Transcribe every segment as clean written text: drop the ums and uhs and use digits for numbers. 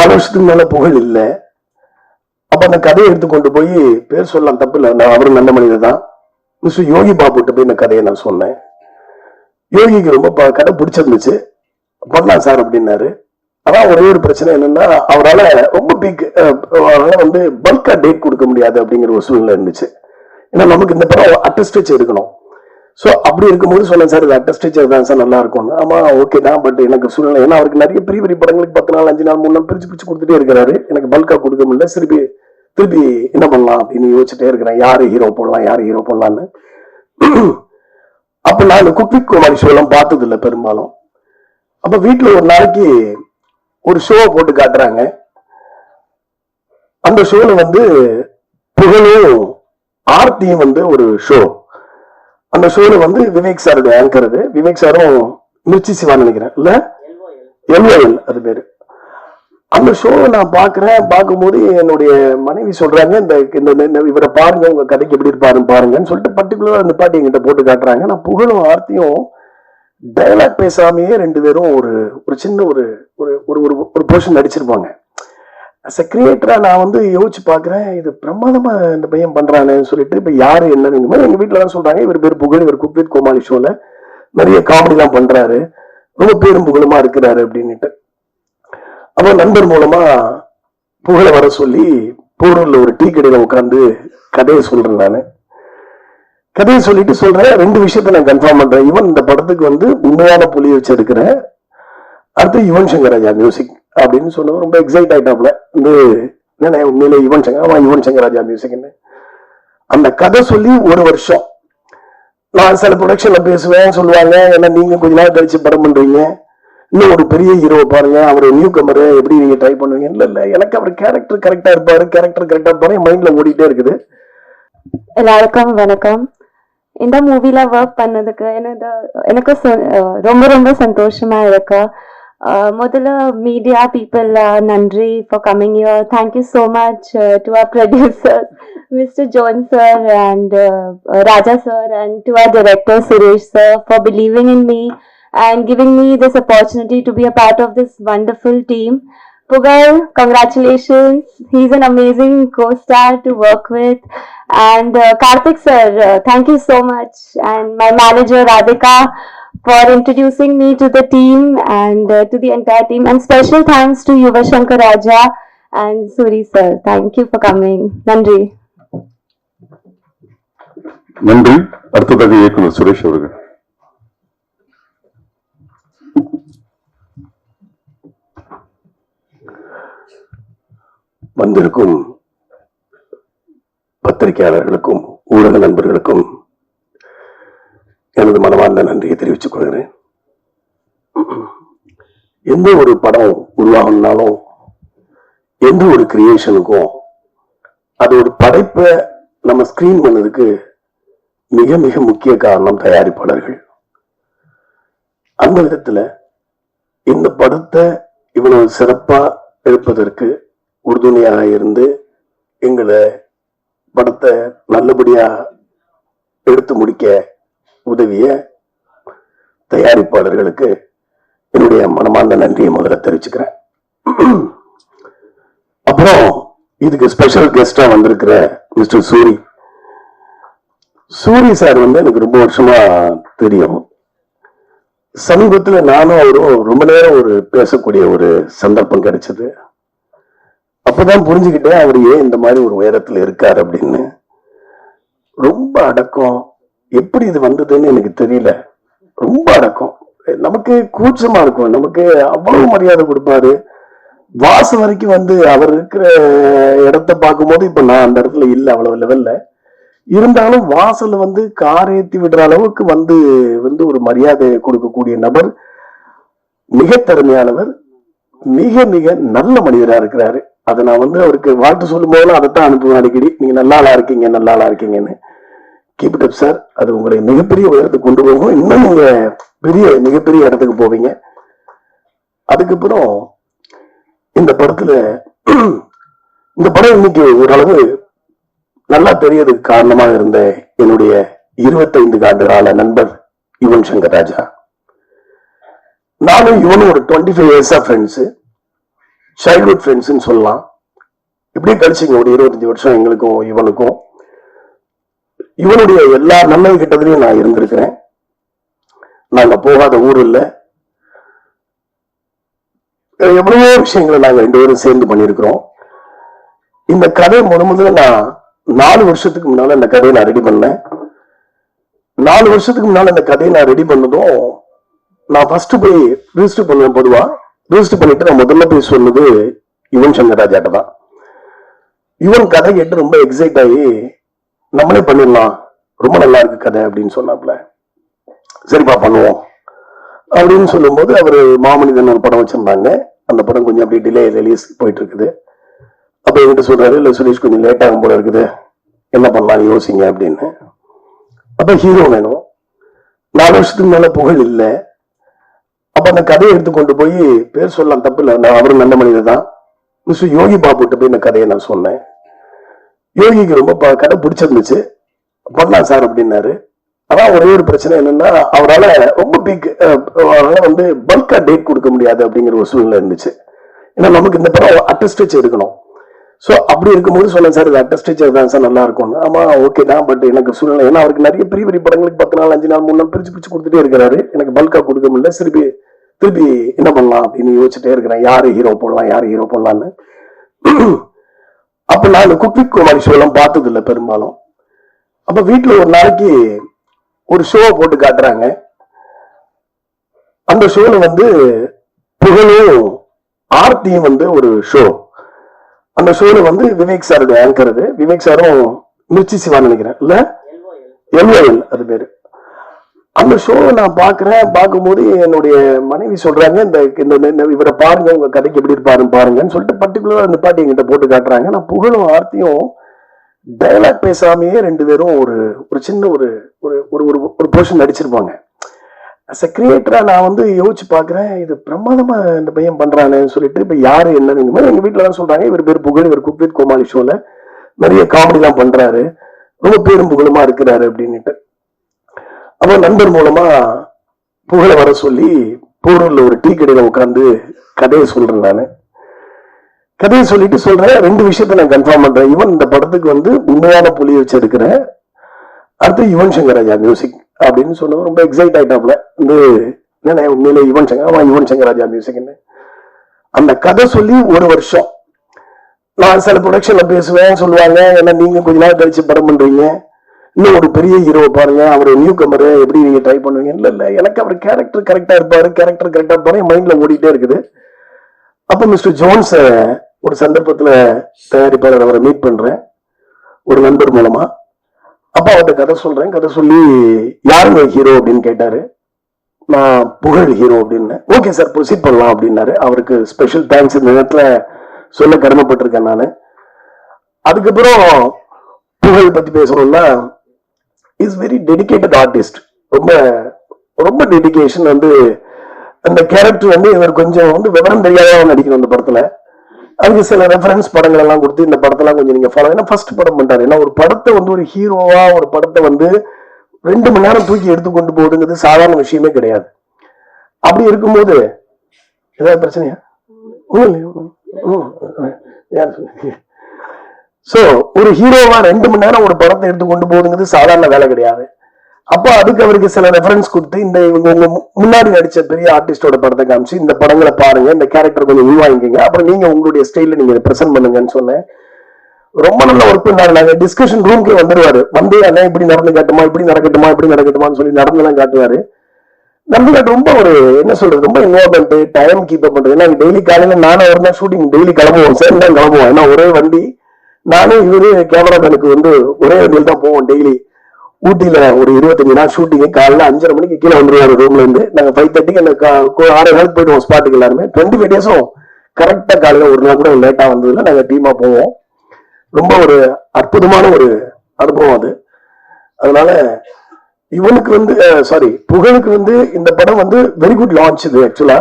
4 வருஷத்துக்கு மேல புகழ் இல்லை. அப்ப அந்த கதையை எடுத்து கொண்டு போய், பேர் சொல்லலாம் தப்பு இல்லை, நான் அவரும் நல்ல மனிதர் தான், மிஸ்டர் யோகி பாபுட்ட போய் இந்த கதையை நான் சொன்னேன். யோகிக்கு ரொம்ப கதை பிடிச்சிருந்துச்சு, பண்ணலாம் சார் அப்படின்னாரு. அதான் ஒரே ஒரு பிரச்சனை என்னன்னா, அவரால் ரொம்ப அவரால் வந்து பல்கா டேட் கொடுக்க முடியாது அப்படிங்கிற ஒரு சூழ்நிலை இருந்துச்சு. ஏன்னா நமக்கு இந்த படம் அட்டஸ்டேஜ் எடுக்கணும். ஸோ அப்படி இருக்கும்போது சொன்னேன், சார் இது அட்டஸ்டேஜர் தான் சார் நல்லா இருக்கும்னு. ஆமா ஓகே தான், பட் எனக்கு சூழ்நிலை, ஏன்னா அவருக்கு நிறைய பெரிய பெரிய படங்களுக்கு 10 நாள் 5 நாள் 3 நாள் பிரிச்சு கொடுத்துட்டே இருக்கிறாரு. எனக்கு பல்கா கொடுக்க முடியல. திருப்பி என்ன பண்ணலாம் அப்படின்னு யோசிச்சுட்டே இருக்கிறேன், யாரு ஹீரோ போடலான்னு. அப்ப நான் குக்வித் கோமாளி ஷோ எல்லாம் பார்த்தது இல்லை பெரும்பாலும். அப்ப வீட்டுல ஒரு நாளைக்கு ஒரு ஷோவை போட்டு காட்டுறாங்க. அந்த ஷோல வந்து புகழும் ஆர்த்தியும் வந்து ஒரு ஷோ. அந்த ஷோல வந்து விவேக் சார் ஆங்கர். விவேக் சாரும் மிர்ச்சி சிவான்னு நினைக்கிறேன், இல்ல எல்ஓஎல் அது பேரு. அந்த ஷோவை நான் பார்க்கும்போது என்னுடைய மனைவி சொல்றாங்க, இந்த இவரை பாருங்க, உங்க கதைக்கு எப்படி இருப்பாருன்னு பாருங்கன்னு சொல்லிட்டு பர்டிகுலரா அந்த பாட்டி எங்கிட்ட போட்டு காட்டுறாங்க. நான் புகழும் ஆர்த்தியும் டயலாக் பேசாமையே 2 பேரும் ஒரு சின்ன ஒரு போர்ஷன் நடிச்சிருப்பாங்க. அஸ் அ கிரியேட்டரா நான் வந்து யோசிச்சு பாக்குறேன், இது பிரமாதமா இந்த பையன் பண்றானேன்னு சொல்லிட்டு. இப்ப யாரு என்னன்னு எங்க வீட்டுல தான் சொல்றாங்க, இவர் பேர் புகழ், இவர் குக்வித் கோமாளி ஷோல நிறைய காமெடி எல்லாம் பண்றாரு, ரொம்ப பேரும் புகழுமா இருக்கிறாரு அப்படின்னுட்டு. அப்போ நண்பர் மூலமா புகழை வர சொல்லி போரூர்ல ஒரு டீ கடையில உட்காந்து கதையை சொல்றேன். நானு கதையை சொல்லிட்டு சொல்றேன், 2 விஷயத்த நான் கன்ஃபார்ம் பண்றேன். இவன் இந்த படத்துக்கு வந்து உண்மையான புலி வச்சு எடுக்கிறேன், அடுத்து யுவன் சங்கர் ராஜா மியூசிக் அப்படின்னு சொன்னது ரொம்ப எக்ஸைட் ஆயிட்டாப்ல. வந்து என்ன உண்மையில யுவன் சங்கர் ராஜா மியூசிக்னு அந்த கதை சொல்லி 1 வருஷம் நான் சில ப்ரொடக்ஷன்ல பேசுவேன், சொல்லுவாங்க ஏன்னா நீங்க கொஞ்ச நாள் கழிச்சு படம் பண்றீங்க, இன்னும் ஒரு பெரிய ஹீரோ பாருங்க, அவர் நியூ கமரு, எப்படி நீங்க ட்ரை பண்ணுவீங்க. இல்ல எனக்கு அவர் கேரக்டர் கரெக்டா இருப்பாரு, என் மைண்ட்ல ஓடிட்டே இருக்குது. எல்லாருக்கும் வணக்கம். இந்த மூவில ஒர்க் பண்ணதுக்கு எனக்கு ரொம்ப ரொம்ப சந்தோஷமா இருக்கு. முதல்ல மீடியா பீப்புள் நன்றி for coming here. Thank you so much to our producer mister John sir and Raja sir and to our director Suresh sir for believing in me and giving me this opportunity to be a part of this wonderful team. Pugal, congratulations. He's an amazing co-star to work with. And Karthik sir, thank you so much. And my manager Radhika for introducing me to the team and to the entire team. And special thanks to Yuva Shankar Raja and Suri sir. Thank you for coming. Nandri. நன்றி. அடுத்ததாக இயக்குனர் சுரேஷ் அவர்கள். வந்திருக்கும் பத்திரிகையாளர்களுக்கும் ஊடக நண்பர்களுக்கும் எனது மனமார்ந்த நன்றியை தெரிவித்துக் கொள்கிறேன். எந்த ஒரு படம் உருவாகணும்னாலும், எந்த ஒரு கிரியேஷனுக்கும், அது ஒரு படைப்பை நம்ம ஸ்கிரீன் பண்ணதுக்கு மிக மிக முக்கிய காரணம் தயாரிப்பாளர்கள். அந்த விதத்துல இந்த படத்தை இவ்வளவு சிறப்பா எடுப்பதற்கு உறுதுணையாக இருந்து எங்களை படத்தை நல்லபடியா எடுத்து முடிக்க உதவிய தயாரிப்பாளர்களுக்கு என்னுடைய மனமார்ந்த நன்றியை முதல்ல தெரிவிச்சுக்கிறேன். அப்புறம் இதுக்கு ஸ்பெஷல் கெஸ்டா வந்திருக்கிற மிஸ்டர் சூரி சார் வந்து எனக்கு ரொம்ப வருஷமா தெரியும். சமீபத்துல நானும் அவரும் ரொம்ப நேரம் பேசக்கூடிய ஒரு சந்தர்ப்பம் கிடைச்சது. அப்பதான் புரிஞ்சுக்கிட்டேன் அவர் ஏன் இந்த மாதிரி ஒரு உயரத்துல இருக்காரு அப்படின்னு. ரொம்ப அடக்கம், எப்படி இது வந்ததுன்னு எனக்கு தெரியல. ரொம்ப அடக்கம், நமக்கு கூச்சமா இருக்கும், நமக்கு அவ்வளவு மரியாதை கொடுப்பாரு. வாசம் வரைக்கும் வந்து அவர் இருக்கிற இடத்த பார்க்கும்போது, இப்ப நான் அந்த இடத்துல இல்லை அவ்வளவு லெவல்ல இருந்தாலும், வாசல்ல வந்து கார் ஏற்றி விடுற அளவுக்கு வந்து ஒரு மரியாதை கொடுக்கக்கூடிய நபர், மிக திறமையானவர், மிக மிக நல்ல மனிதரா இருக்கிறாரு. அதை நான் வந்து அவருக்கு வாழ்த்து சொல்லும் போதெல்லாம் அதைத்தான் அனுப்புவேன் அடிக்கடி, நீங்க நல்ல ஆளா இருக்கீங்கன்னு. கீப் இட் அப் சார், அது உங்களை மிகப்பெரிய உயரத்துக்கு கொண்டு போகும், இன்னும் நீங்க மிகப்பெரிய இடத்துக்கு போவீங்க. அதுக்கப்புறம் இந்த படம் இன்னைக்கு ஓரளவு நல்லா தெரியறதுக்கு காரணமாக இருந்த என்னுடைய 25 ஆண்டு கால நண்பர் யுவன் சங்கர் ராஜா. நானும் இவனும் ஒரு 25 இயர்ஸா ஃப்ரெண்ட்ஸ். சைல்ட்ஹுட் ஃப்ரெண்ட்ஸ்ன்னு சொல்லலாம். இப்படியே கழிச்சிங்க ஒரு 25 வருஷம் எங்களுக்கும் இவனுக்கும். இவனுடைய எல்லா நல்லது கிட்டதுலயும் நான் இருந்திருக்கிறேன். நாங்க போகாத ஊர் இல்லை. எவ்வளவோ விஷயங்களை நாங்க 2 பேரும் சேர்ந்து பண்ணியிருக்கிறோம். இந்த கதை முதல்ல நான் 4 வருஷத்துக்கு முன்னால இந்த கதையை நான் ரெடி பண்ணேன். 4 வருஷத்துக்கு முன்னால இந்த கதையை நான் ரெடி பண்ணதும் நான் ஃபர்ஸ்ட் போய் ரிஜிஸ்டர் பண்ணுவேன். பொதுவா ரிஜிஸ்டர் பண்ணிட்டு நான் முதல்ல போய் சொன்னது யுவன் சங்கர் ராஜாட்ட தான். யுவன் கதை கேட்டு ரொம்ப எக்ஸைட் ஆகி நம்மளே பண்ணிடலாம், ரொம்ப நல்லா இருக்கு கதை அப்படின்னு சொன்னாப்ல. சரிப்பா பண்ணுவோம் அப்படின்னு சொல்லும்போது அவர் மாமனிதன் ஒரு படம் வச்சிருந்தாங்க. அந்த படம் கொஞ்சம் அப்படியே டிலே ரிலீஸ் போயிட்டு இருக்குது. அப்ப என்கிட்ட சொல்றாரு, இல்ல சுரேஷ் கொஞ்சம் லேட் ஆகும் போல இருக்குது, என்ன பண்ணலாம் யோசிங்க அப்படின்னு. அப்ப ஹீரோ வேணும். 4 வருஷத்துக்கு மேல புகழ் இல்லை. அப்ப அந்த கதையை எடுத்து கொண்டு போய் பேர் சொல்லலாம், தப்பு இல்லை, நான் அவரும் நல்ல மனிதர் தான், மிஸ்டர் யோகி பாபுட்ட போய் இந்த கதையை நான் சொன்னேன். யோகிக்கு ரொம்ப கதை பிடிச்சிருந்துச்சு, பண்ணலாம் சார் அப்படின்னாரு. அதான் ஒரே ஒரு பிரச்சனை என்னன்னா, அவரால் ரொம்ப அவரால் பல்கா டேட் கொடுக்க முடியாது அப்படிங்கிற ஒரு சூழ்நிலை இருந்துச்சு. ஏன்னா நமக்கு இந்த படம் அட்டஸ்டேஜ் எடுக்கணும். ஸோ அப்படி இருக்கும்போது சொன்னேன், சார் இது அட்டஸ்டேஜ் தான் சார் நல்லா இருக்கும்னு. ஆமா ஓகே தான், பட் எனக்கு சூழ்நிலை, ஏன்னா அவருக்கு நிறைய பெரிய பெரிய படங்களுக்கு 10 நாள் 5 நாள் 3 நாள் பிரிச்சு கொடுத்துட்டே இருக்கிறாரு. எனக்கு பல்கா கொடுக்க முடியல. திருப்பி என்ன பண்ணலாம் அப்படின்னு யோசிச்சுட்டே இருக்கிறேன், யாரு ஹீரோ போடலான்னு. அப்ப நான் இந்த குக்வித் கோமாளி ஷோ எல்லாம் பார்த்தது இல்லை பெரும்பாலும். அப்ப வீட்டுல ஒரு நாளைக்கு ஒரு ஷோ போட்டு காட்டுறாங்க. அந்த ஷோல புகழும் ஆர்த்தியும் ஒரு ஷோ. அந்த ஷோல விவேக் சாருடைய ஆங்கர். அது விவேக் சாரும் மிர்ச்சி சிவா நினைக்கிறேன், இல்ல எல்ஓஎல் அது பேரு. அந்த ஷோவை நான் பார்க்கும்போது என்னுடைய மனைவி சொல்றாங்க, இந்த இவரை பாருங்க, உங்க கதைக்கு எப்படி பாருங்கன்னு சொல்லிட்டு பர்டிகுலரா அந்த பாட்டி என்கிட்ட போட்டு காட்டுறாங்க. நான் புகழும் ஆர்த்தியும் டயலாக் பேசாமையே 2 பேரும் ஒரு சின்ன ஒரு போர்ஷன் நடிச்சிருப்பாங்க. அஸ் அ கிரியேட்டரா நான் யோசிச்சு பாக்குறேன், இது பிரமாதமா இந்த பையன் பண்றானேன்னு சொல்லிட்டு. இப்ப யாரு என்னன்னு எங்க வீட்டுல தான் சொல்றாங்க, இவர் பேர் புகழ், இவர் குக்வித் கோமாளி ஷோல நிறைய காமெடி எல்லாம் பண்றாரு, ரொம்ப பேரும் புகழுமா இருக்கிறாரு அப்படின்னுட்டு. அப்ப நண்பர் மூலமா புகழ வர சொல்லி போரூர்ல ஒரு டீ கடையில உட்காந்து கதையை சொல்றேன். நானு கதையை சொல்லிட்டு சொல்றேன், 2 விஷயத்த நான் கன்ஃபார்ம் பண்றேன். இவன் இந்த படத்துக்கு உண்மையான புலி வச்சிருக்கிறேன், அடுத்து யுவன் சங்கர் ராஜா மியூசிக் அப்படின்னு சொன்னது ரொம்ப எக்ஸைட் ஆயிட்டாப்ல. என்ன உண்மையிலே யுவன் சங்கர் ராஜா மியூசிக்னு அந்த கதை சொல்லி 1 வருஷம் நான் சில ப்ரொடக்ஷன்ல பேசுவேன், சொல்லுவாங்க ஏன்னா நீங்க கொஞ்ச நாள் கழிச்சு படம் பண்றீங்க, இன்னும் ஒரு பெரிய ஹீரோவை பாருங்க, அவர் நியூ கமரு, எப்படி நீங்க ட்ரை பண்ணுவீங்க. இல்ல எனக்கு அவர் கேரக்டர் கரெக்டா இருப்பாரு, என் மைண்ட்ல ஓடிட்டே இருக்குது. அப்ப மிஸ்டர் ஜோன்ஸ் ஒரு சந்தர்ப்பத்துல தயாரிப்பாளர் அவரை மீட் பண்றேன் ஒரு நண்பர் மூலமா. அப்ப அவர்கிட்ட கதை சொல்றேன். கதை சொல்லி யாருங்க ஹீரோ அப்படின்னு கேட்டாரு. நான் புகழ் ஹீரோ அப்படின்னு. ஓகே சார் ப்ரொசீட் பண்ணலாம் அப்படின்னாரு. அவருக்கு ஸ்பெஷல் தேங்க்ஸ் இந்த நேரத்துல சொல்ல கடமைப்பட்டிருக்கேன் நானு. அதுக்கப்புறம் புகழ் பத்தி பேசணும்னா, இஸ் வெரி டெடிகேட்டட் ஆர்டிஸ்ட். ரொம்ப டெடிகேஷன். அந்த கேரக்டர் இவர் கொஞ்சம் விவரம் தெரியாதவங்க நடிக்கணும் அந்த படத்துல. அதுக்கு சில ரெஃபரன்ஸ் படங்கள் எல்லாம் கொடுத்து இந்த படத்தெல்லாம் கொஞ்சம் நீங்க ஃபாலோ. ஏன்னா ஃபர்ஸ்ட் படம் பண்றாரு. ஏன்னா ஒரு படத்தை ஒரு ஹீரோவா ஒரு படத்தை 2 மணி நேரம் தூக்கி எடுத்து கொண்டு போகுதுங்கிறது சாதாரண விஷயமே கிடையாது. அப்படி இருக்கும்போது ஏதாவது பிரச்சனையா? சோ ஒரு ஹீரோவா 2 மணி நேரம் ஒரு படத்தை எடுத்து கொண்டு போகுதுங்கிறது சாதாரண வேலை கிடையாது. அப்போ அதுக்கு அவருக்கு சில ரெஃபரன்ஸ் கொடுத்து, இந்த இவங்க முன்னாடி நடிச்ச பெரிய ஆர்டிஸ்டோட படத்தை காமிச்சு இந்த படங்களை பாருங்க, இந்த கேரக்டர் கொஞ்சம் உள்வாங்கிங்க, அப்புறம் நீங்க உங்களுடைய ஸ்டைல நீங்க பிரசன்ட் பண்ணுங்கன்னு சொன்னேன். ரொம்ப நல்ல ஒர்க் பண்ணாரு. நாங்க டிஸ்கஷன் ரூம்க்கே வந்துருவாரு. அண்ணா இப்படி நடந்து காட்டுமா, இப்படி நடக்கட்டுமான்னு சொல்லி நடந்துலாம் காட்டுவாரு. காட்டு ரொம்ப என்ன சொல்றது, ரொம்ப இன்வால்வ்மெண்ட், டைம் கீப் அப் பண்றது. ஏன்னா டெய்லி காலையில நானும் ஒரு நாள் ஷூட்டிங் டெய்லி கிளம்புவோம், சேர்ந்து தான் கிளம்புவோம். ஏன்னா ஒரே வண்டி, நானும் இவரு கேமராமேனுக்கு ஒரே வண்டியில் தான் போவோம் டெய்லி. ஊட்டியில ஒரு 25 நாள் ஷூட்டிங். காலையில 5:30 மணிக்கு கீழே வந்துருவாரு ரூம்ல இருந்து. நாங்க 5:30க்கு அந்த 6 நாளுக்கு போயிடுவோம் ஸ்பாட்டுக்கு எல்லாருமே. 25 டேஸும் கரெக்டா காலையில ஒரு நாள் கூட லேட்டா வந்ததுல நாங்க டீமா போவோம். ரொம்ப ஒரு அற்புதமான ஒரு அனுபவம் அது. அதனால இவனுக்கு புகழுக்கு இந்த படம் வெரி குட் லான்ச். இது ஆக்சுவலா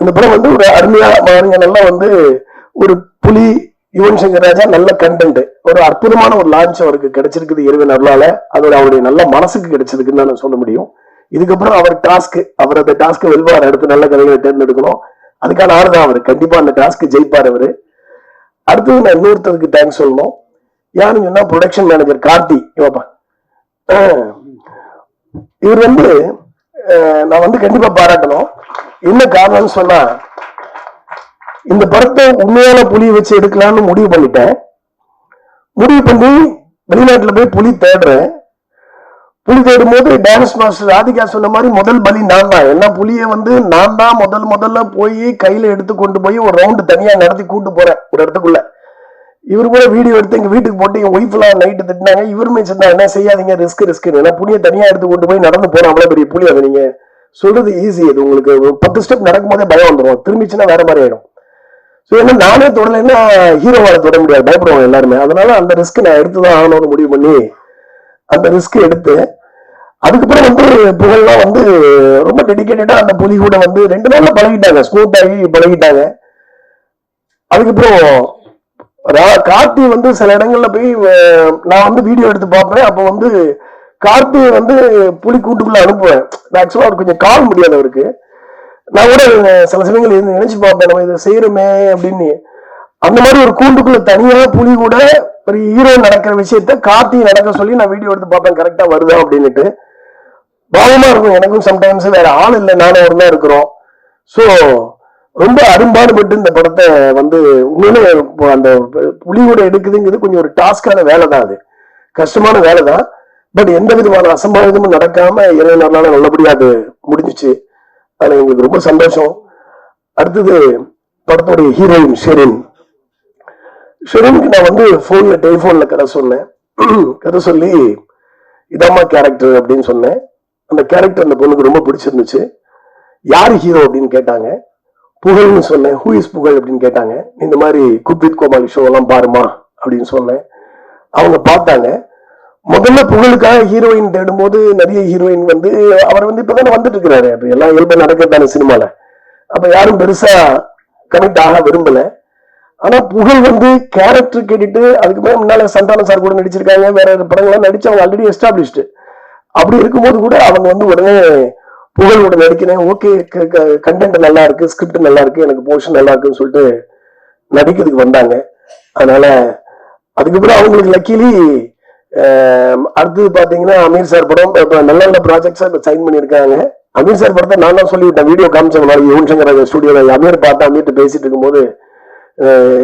இந்த படம் ஒரு அருமையா நல்லா ஒரு புலி யுவன் சங்கர் ராஜா நல்ல கண்டென்ட், ஒரு அற்புதமான ஒரு லான்ச் அவருக்கு கிடைச்சிருக்குது இறைவன் அருளால. அதோட அவருடைய நல்ல மனசுக்கு கிடைச்சிருக்குன்னு தான் நான் சொல்ல முடியும். இதுக்கப்புறம் அவர் அந்த டாஸ்க்கு வெல்வார், அடுத்து நல்ல கதைகளை தேர்ந்தெடுக்கணும். அதுக்கான ஆள் தான் அவரு. கண்டிப்பா அந்த டாஸ்க்கு ஜெயிப்பார் அவரு. அடுத்தது நான் இன்னொருத்தருக்கு தேங்க்ஸ் சொல்லணும். யாருன்னு சொன்னா ப்ரொடக்ஷன் மேனேஜர் கார்த்தி. இவப்பா இவர் வந்து நான் வந்து கண்டிப்பா பாராட்டணும். என்ன காரணம்னு சொன்னா, இந்த படத்தை உண்மையான புலியை வச்சு எடுக்கலாம்னு முடிவு பண்ணிட்டேன். முடிவு பண்ணி வெளிநாட்டுல போய் புலி தேடுறேன். புலி தேடும் போது டான்ஸ் மாஸ்டர் ராதிகா சொன்ன மாதிரி முதல் பலி நான் தான். என்ன புலியை வந்து நான் தான் முதல்ல போய் கையில எடுத்து கொண்டு போய் ஒரு ரவுண்டு தனியா நடத்தி கூட்டு போறேன் ஒரு இடத்துக்குள்ள. இவரு கூட வீடியோ எடுத்து எங்க வீட்டுக்கு போட்டு என் ஒய்ஃப் எல்லாம் நைட்டு திட்டினாங்க. இவருமே சொன்னாங்க என்ன செய்யாதீங்க, ரிஸ்க் ஏன்னா புளியை தனியா எடுத்து கொண்டு போய் நடந்து போறோம். அவ்வளவு பெரிய புலி. அதை நீங்க சொல்றது ஈஸி. அது உங்களுக்கு 10 ஸ்டெப் நடக்கும் போதே பயம் வந்துடும். திரும்பிச்சுன்னா வேற மாதிரி ஆயிடும். ஸோ என்ன நானே தொடலைன்னா ஹீரோவால தொட முடியாது, பயப்படுவாங்க எல்லாருமே. அதனால அந்த ரிஸ்க் நான் எடுத்துதான் ஆகணும்னு முடிவு பண்ணி அந்த ரிஸ்க் எடுத்து அதுக்கப்புறம் வந்து புகழ்லாம் வந்து ரொம்ப டெடிக்கேட்டடா அந்த புலி கூட வந்து 2 நாள்ல பழகிட்டாங்க, ஸ்மூத் ஆகி பழகிட்டாங்க. அதுக்கப்புறம் கார்த்தி வந்து சில இடங்கள்ல போய் நான் வந்து வீடியோ எடுத்து பார்ப்பேன். அப்போ வந்து கார்த்தியை வந்து புலி கூட்டுக்குள்ள அனுப்புவேன். ஆக்சுவலா அவருக்கு கொஞ்சம் கால் முடியாது அவருக்கு. நான் கூட சில சமயங்கள் இருந்து நினைச்சு பார்ப்பேன், நம்ம இதை செய்யறோமே அப்படின்னு. அந்த மாதிரி ஒரு கூண்டுக்குள்ள தனியா புலி கூட ஒரு ஹீரோ நடக்கிற விஷயத்த கார்த்தி நடக்க சொல்லி நான் வீடியோ எடுத்து பார்ப்பேன், கரெக்டா வருதா அப்படின்னுட்டு. பாவமா இருக்கும் எனக்கும். சம்டைம்ஸ் வேற ஆள் இல்லை, நானும் ஒரு தான் இருக்கிறோம். ஸோ ரொம்ப அரும்பாடுபட்டு இந்த படத்தை வந்து உண்மையிலே அந்த புலியோட எடுக்குதுங்கிறது கொஞ்சம் ஒரு டாஸ்கான வேலை தான். அது கஷ்டமான வேலை தான். பட் எந்த விதமான அசம்பாவிதமும் நடக்காம இறைவனால நல்லபடியா அது முடிஞ்சிச்சு. அதுல எங்களுக்கு ரொம்ப சந்தோஷம். அடுத்தது படத்துடைய ஹீரோயின் ஷெரினுக்கு நான் வந்து டெலிபோன்ல கதை சொன்னேன். கதை சொல்லி இதாம்மா கேரக்டர் அப்படின்னு சொன்னேன். அந்த கேரக்டர் அந்த பொண்ணுக்கு ரொம்ப பிடிச்சிருந்துச்சு. யாரு ஹீரோ அப்படின்னு கேட்டாங்க. புகழ்னு சொன்னேன். ஹூ இஸ் புகழ் அப்படின்னு கேட்டாங்க. இந்த மாதிரி குக் வித் கோமாளி ஷோ எல்லாம் பாருமா அப்படின்னு சொன்னேன். அவங்க பார்த்தாங்க. முதல்ல புகழுக்காக ஹீரோயின் தேடும் போது நிறைய ஹீரோயின் வந்து அவர் வந்து இப்பதானே வந்துட்டு இருக்கிறாரு. அப்ப எல்லாம் இயல்பா நடக்கிறதான சினிமால. அப்ப யாரும் பெருசா கனெக்ட் ஆக விரும்பல. ஆனா புகழ் வந்து கேரக்டர் கேட்டுட்டு அதுக்கு மேல முன்னால சந்தானம் சார் கூட நடிச்சிருக்காங்க, வேற படங்கள்லாம் நடிச்சு அவங்க ஆல்ரெடி எஸ்டாப்ளிஷ்டு. அப்படி இருக்கும்போது கூட அவங்க வந்து உடனே புகழோட நடிக்கிறேன், ஓகே கண்டென்ட் நல்லா இருக்கு, ஸ்கிரிப்ட் நல்லா இருக்கு, எனக்கு போர்ஷன் நல்லா இருக்குன்னு சொல்லிட்டு நடிக்கிறதுக்கு வந்தாங்க. அதனால அதுக்கப்புறம் அவங்களுக்கு லக்கிலி அடுத்தது பாத்தீங்கன்னா அமீர் சார் படம் நல்ல நல்ல ப்ராஜெக்ட்ஸா இப்ப சைன் பண்ணியிருக்காங்க. அமீர் சார் படத்தை நான் தான் சொல்லிவிட்டேன், வீடியோ காமிச்சேன் யுவன் சங்கர் ஸ்டுடியோல. அமீர் பார்த்தா அமீர்ட்டு பேசிட்டு இருக்கும்போது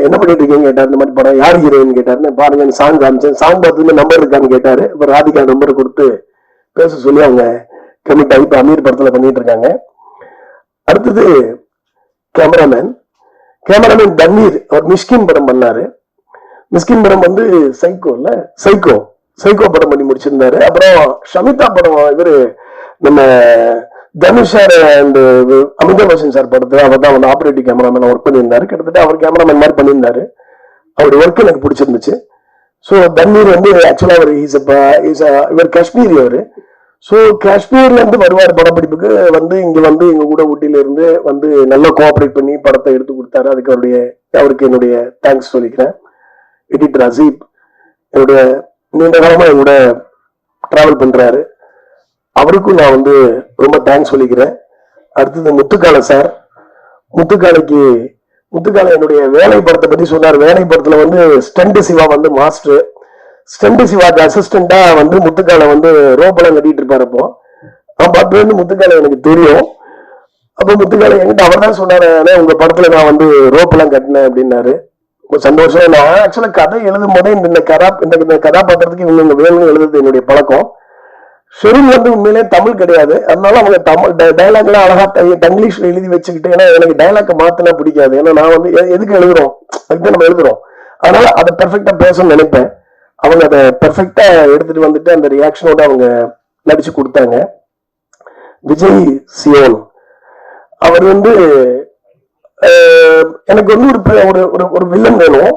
என்ன பண்ணிட்டு இருக்கீங்க கேட்டாரு. இந்த மாதிரி படம் யார் ஹீரோயின் கேட்டாருன்னு பாருங்க சாங் காமிச்சேன். சாங் பார்த்துட்டு நம்பர் இருக்கான்னு கேட்டாரு. இப்ப ராதிகா நம்பர் கொடுத்து பேச சொல்லி அவங்க கமிட் ஆகி இப்ப அமீர் படத்துல பண்ணிட்டு இருக்காங்க. அடுத்தது கேமராமேன் தண்ணீர். அவர் மிஷ்கின் படம் பண்ணாரு. மிஸ்கின் படம் வந்து சைக்கோ படம் பண்ணி முடிச்சிருந்தாரு. அப்புறம் ஷமிதா படம் இவரு நம்ம Dhanush sir and Amitabh Bachchan sir படத்துல அவர் தான் வந்து ஆபரேட்டிவ் கேமராமேன் ஒர்க் பண்ணியிருந்தாரு. கிட்டத்தட்ட அவர் கேமராமேன் மாதிரி பண்ணியிருந்தாரு. அவருடைய ஒர்க் எனக்கு பிடிச்சிருந்துச்சு. ஸோ தண்ணீர் வந்து ஆக்சுவலா அவர் இவர் காஷ்மீரி அவரு. ஸோ காஷ்மீர்ல இருந்து வருவார் படப்பிடிப்புக்கு வந்து இங்க வந்து எங்க கூட ஊட்டியில இருந்து வந்து நல்லா கோஆபரேட் பண்ணி படத்தை எடுத்து கொடுத்தாரு. அதுக்கு அவருக்கு என்னுடைய தேங்க்ஸ் சொல்லிக்கிறேன். எடிட்டர் அசீப் என்னுடைய நீண்ட காலமா என்னோட டிராவல் பண்றாரு, அவருக்கும் நான் வந்து ரொம்ப தேங்க்ஸ் சொல்லிக்கிறேன். அடுத்தது முத்துக்கால சார். முத்துக்கால என்னுடைய வேலை படத்தை பத்தி சொன்னார். வேலை படத்துல வந்து ஸ்டண்ட் சிவா வந்து மாஸ்டர், ஸ்டண்ட் சிவாக்கு அசிஸ்டண்டா வந்து முத்துக்கால வந்து ரோப்பெல்லாம் கட்டிட்டு இருப்பாரு. அப்போ பார்த்து வந்து முத்துக்கால எனக்கு தெரியும். அப்போ முத்துக்கால என்கிட்ட அவர் தான் சொன்னாரு, உங்க படத்துல நான் வந்து ரோப்பெல்லாம் கட்டினேன் அப்படின்னாரு. ரொம்ப சந்தோஷம். நான் ஆக்சுவலா கதை எழுதும் போதே இந்த கதாபாத்திரத்துக்கு இவங்க வேணும்னு எழுதுறது என்னுடைய பழக்கம். ஷெரின் வந்து உண்மையிலே தமிழ் கிடையாது. அதனால அவங்க தமிழ் டைலாக்லாம் அழகா இங்கிலீஷ்ல எழுதி வச்சுக்கிட்டு, ஏன்னா எனக்கு டைலாக் மாத்தினா பிடிக்காது. ஏன்னா நான் வந்து எதுக்கு எழுதுறோம், அதுக்கு நம்ம எழுதுறோம். அதனால அதை பெர்ஃபெக்டா பேசணும்னு நினைப்பேன். அவங்க அதை பெர்ஃபெக்டா எடுத்துட்டு வந்துட்டு அந்த ரியாக்ஷனோட அவங்க நடிச்சு கொடுத்தாங்க. விஜய் சியோன் அவர் வந்து எனக்கு வந்து ஒரு வில்லன் வேணும்.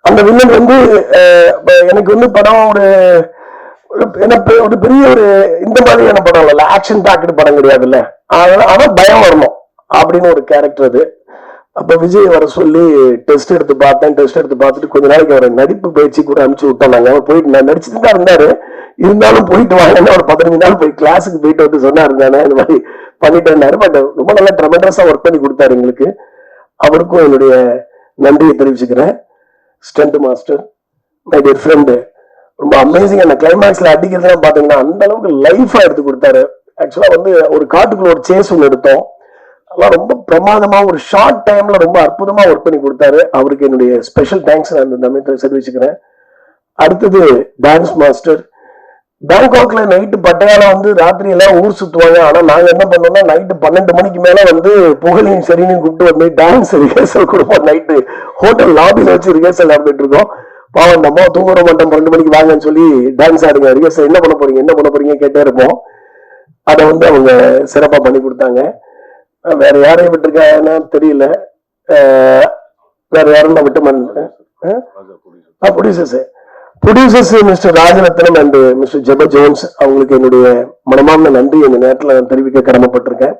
அந்த வில்லன் வந்து எனக்கு வந்து படம் ஒரு பெரிய ஒரு இந்த மாதிரியான படம் இல்ல, ஆக்ஷன் பேக்டு படம் கிடையாதுல்ல. ஆனா பயம் வரணும் அப்படின்னு ஒரு கேரக்டர் அது. அப்ப விஜய் வர சொல்லி டெஸ்ட் எடுத்து பார்த்துட்டு கொஞ்ச நாளைக்கு அவர் நடிப்பு பயிற்சி கூட அனுப்பிச்சு விட்டோம். நாங்க அவர் போயிட்டு நான் நடிச்சுட்டு தான் இருந்தாரு. இருந்தாலும் போயிட்டு வாங்க ஒரு 15 நாள் போய் கிளாஸுக்கு போயிட்டு வந்து சொன்னாரு. தானே இந்த மாதிரி பண்ணிட்டேன்னாரு. பட் ரொம்ப நல்லா ட்ரெமெண்டஸா ஒர்க் பண்ணி கொடுத்தாரு எங்களுக்கு. அவருக்கும் என்னுடைய நன்றியை தெரிவிச்சுக்கிறேன். Stunt master, my dear friend, ரொம்ப அமேசிங். அந்த கிளைமேக்ஸ்ல அடிக்கிறதுலாம் பாத்தீங்கன்னா அந்த அளவுக்கு லைஃபா எடுத்து கொடுத்தாரு. ஆக்சுவலா வந்து ஒரு காட்டுக்குள்ள ஒரு சேஸ் ஒன்று எடுத்தோம். அதெல்லாம் ரொம்ப பிரமாதமா ஒரு ஷார்ட் டைம்ல ரொம்ப அற்புதமா ஒர்க் பண்ணி கொடுத்தாரு. அவருக்கு என்னுடைய ஸ்பெஷல் தேங்க்ஸ் நான் இந்த சமயத்தில் தெரிவிச்சுக்கிறேன். அடுத்தது டான்ஸ் மாஸ்டர். பேங்காக்ல நைட்டு பட்டையால வந்து ராத்திரி எல்லாம் ஊர் சுத்துவாங்க. ஆனா நாங்க என்ன பண்ணோம்னா நைட்டு 12 மணிக்கு மேல வந்து புகழையும் சரின்னு கூப்பிட்டு வந்து டான்ஸ் ரிஹர்சல் கொடுப்போம். நைட்டு ஹோட்டல் லாபியில வச்சு ரிஹர்சல் நடந்துட்டு இருக்கோம். பாவம் நம்ம தூங்குற மாட்டோம், 2 மணிக்கு வாங்கன்னு சொல்லி டான்ஸ் ஆடுங்க, ரிஹர்சல் என்ன பண்ண போறீங்க கேட்டே இருப்போம். அதை வந்து அவங்க சிறப்பா பண்ணி கொடுத்தாங்க. வேற யாரையும் விட்டுருக்காங்கன்னா தெரியல. வேற யாரும் நான் விட்டு producers mister Rajaratnam and mister ஜெப ஜோன்ஸ், அவங்களுக்கு என்னுடைய மனமார்ந்த நன்றி இந்த நேரத்தில் நான் தெரிவிக்க கடமைப்பட்டிருக்கேன்.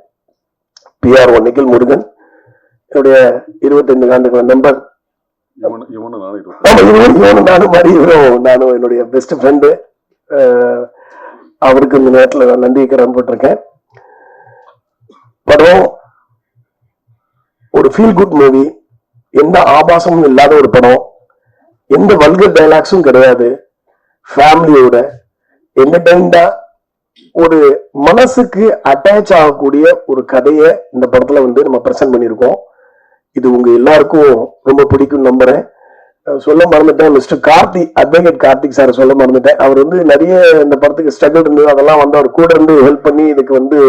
PR நிகில் முருகன், என்னுடைய 25 ஆண்டுகள் நண்பர். நானும் மாதிரி நானும் என்னுடைய பெஸ்ட் ஃப்ரெண்டு. அவருக்கு இந்த நேரத்தில் நான் நன்றி கடமைப்பட்டிருக்கேன். படம் ஒரு ஃபீல் குட் மூவி, எந்த ஆபாசமும் இல்லாத ஒரு படம், எந்த வல்கர் டைலாக்ஸும் கிடையாது, ஃபேமிலியோட என்டர்டைன்டா ஒரு மனசுக்கு அட்டாச் ஆகக்கூடிய ஒரு கதையை இந்த படத்துல வந்து நம்ம பிரசன்ட் பண்ணியிருக்கோம். இது உங்க எல்லாருக்கும் ரொம்ப பிடிக்கும் நம்புறேன். சொல்ல மறந்துட்டேன், mister Karthik, advocate Karthik sir சொல்ல மறந்துட்டேன். அவர் வந்து நிறைய இந்த படத்துக்கு ஸ்ட்ரகிள் இருந்தது, அதெல்லாம் வந்து அவர் கூட இருந்து ஹெல்ப் பண்ணி இதுக்கு வந்து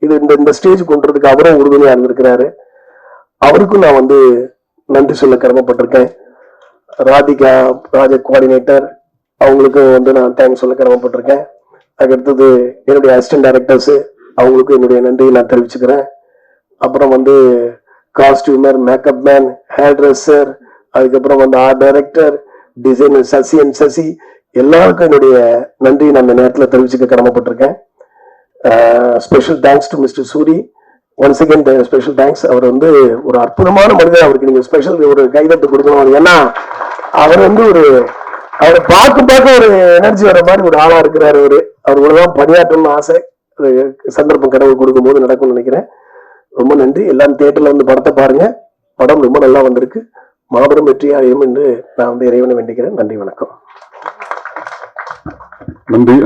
இது இந்த ஸ்டேஜ் கொண்டுறதுக்கு அவரும் உறுதுணையா இருந்திருக்கிறாரு. அவருக்கும் நான் வந்து நன்றி சொல்ல கடமைப்பட்டிருக்கேன். ராதிகா ப்ராஜெக்ட் கோஆர்டினேட்டர், அவங்களுக்கும் வந்து நான் தேங்க்ஸ் சொல்ல கடமைப்பட்டிருக்கேன். அதுக்கடுத்தது என்னுடைய அசிஸ்டன்ட் டைரக்டர்ஸ், அவங்களுக்கும் என்னுடைய நன்றியை நான் தெரிவிச்சுக்கிறேன். அப்புறம் வந்து costumer, makeup man, hair dresser, அதுக்கப்புறம் வந்து art director, designer Sasi and Sasi, எல்லாருக்கும் என்னுடைய நன்றி நான் இந்த நேரத்தில் தெரிவிச்சுக்க கடமைப்பட்டிருக்கேன். Special thanks to mister Soori, once again special thanks. அவர் வந்து ஒரு அற்புதமான மனிதர். அவருக்கு நீங்க ஸ்பெஷல் ஒரு கைதட்டு கொடுக்கணும். ஏன்னா அவர் வந்து அவரை பார்க்க ஒரு எனர்ஜி வர மாதிரி ஒரு ஆளா இருக்கிறாரு. அவர் தான் பணியாற்றணும்னு ஆசை. சந்தர்ப்பம் கடவுள் கொடுக்கும் போது நடக்கும்னு நினைக்கிறேன். ரொம்ப நன்றி. எல்லாரும் தியேட்டர்ல வந்து படத்தை பாருங்க. படம் ரொம்ப நல்லா வந்திருக்கு. மாபெரும் வெற்றியா இருக்கும் என்று நான் வந்து இறைவனை வேண்டிக்கிறேன். நன்றி, வணக்கம். நன்றி.